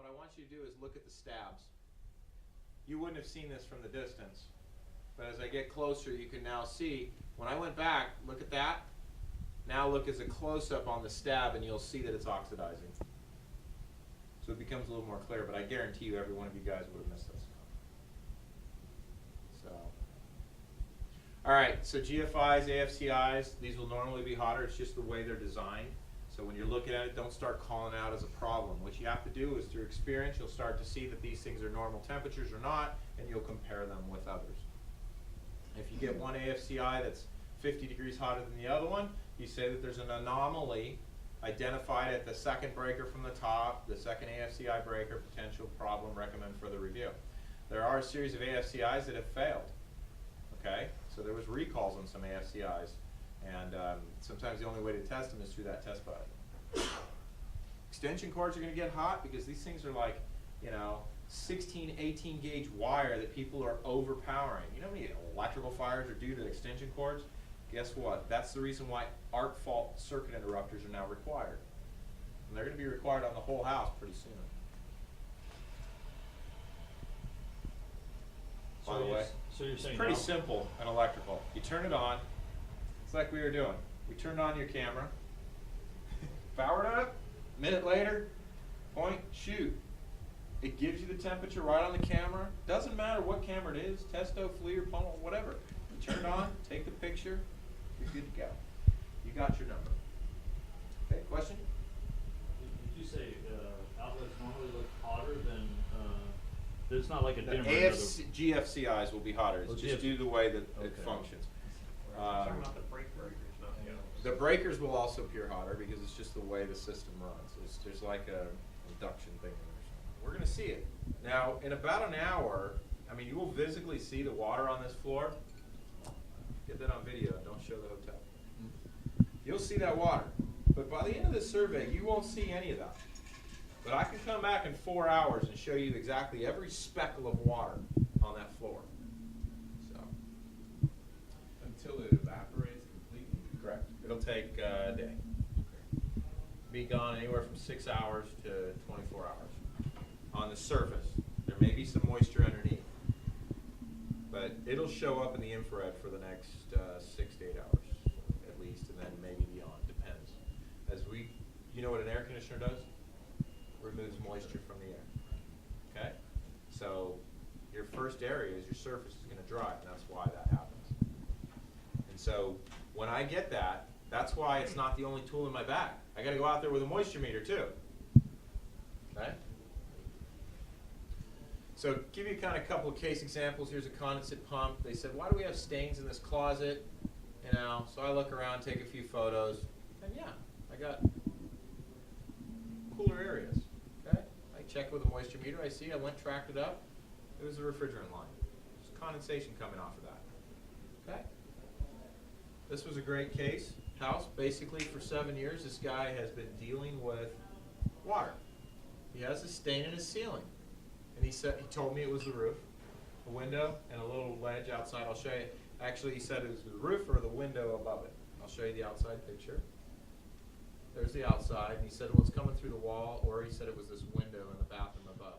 what I want you to do is look at the stabs. You wouldn't have seen this from the distance, but as I get closer, you can now see, when I went back, look at that. Now look as a close-up on the stab, and you'll see that it's oxidizing. So it becomes a little more clear, but I guarantee you every one of you guys would have missed this. So, all right, so GFIs, AFCIs, these will normally be hotter. It's just the way they're designed. So when you're looking at it, don't start calling out as a problem. What you have to do is, through experience, you'll start to see that these things are normal temperatures or not, and you'll compare them with others. If you get one AFCI that's 50 degrees hotter than the other one, you say that there's an anomaly identified at the second breaker from the top, the second AFCI breaker, potential problem, recommend further review. There are a series of AFCIs that have failed. Okay, so there was recalls on some AFCIs, and sometimes the only way to test them is through that test bed. Extension cords are going to get hot because these things are like, 16, 18 gauge wire that people are overpowering. You know how many electrical fires are due to extension cords? Guess what? That's the reason why arc fault circuit interrupters are now required. And they're going to be required on the whole house pretty soon. By the way, so you're saying it's pretty simple and electrical. You turn it on. It's like we were doing. We turned on your camera, powered up, a minute later, point, shoot. It gives you the temperature right on the camera. Doesn't matter what camera it is, Testo, FLIR, Pummel, whatever. You turn it on, take the picture, you're good to go. You got your number. Okay, question? Did you say outlets normally look hotter than, it's not like a dimmer? GFCIs will be hotter. It's just due to the way that it functions. Talking about the brake breakers, not the others. The breakers will also appear hotter because it's just the way the system runs. There's like a induction thing in there. We're going to see it. Now, in about an hour, you will physically see the water on this floor. Get that on video, don't show the hotel. You'll see that water. But by the end of this survey, you won't see any of that. But I can come back in 4 hours and show you exactly every speckle of water on that floor. So, until it evaporates completely? Correct. It'll take a day. Be gone anywhere from 6 hours to 24 hours. On the surface. There may be some moisture underneath, but it'll show up in the infrared for the next 6 to 8 hours at least, and then maybe beyond, depends. You know what an air conditioner does? Removes moisture from the air. Okay? So your first area is your surface is going to dry, and that's why that happens. And so when I get that, that's why it's not the only tool in my bag. I got to go out there with a moisture meter too. Okay? So give you kind of a couple of case examples. Here's a condensate pump. They said, why do we have stains in this closet? So I look around, take a few photos, and yeah, I got cooler areas. Okay? I check with a moisture meter. I see, I went, tracked it up. It was the refrigerant line. There's condensation coming off of that. Okay? This was a great case. House, basically for 7 years, this guy has been dealing with water. He has a stain in his ceiling. And he told me it was the roof, a window, and a little ledge outside. I'll show you. Actually, he said it was the roof or the window above it. I'll show you the outside picture. There's the outside. And he said, well, it's coming through the wall, or he said it was this window in the bathroom above.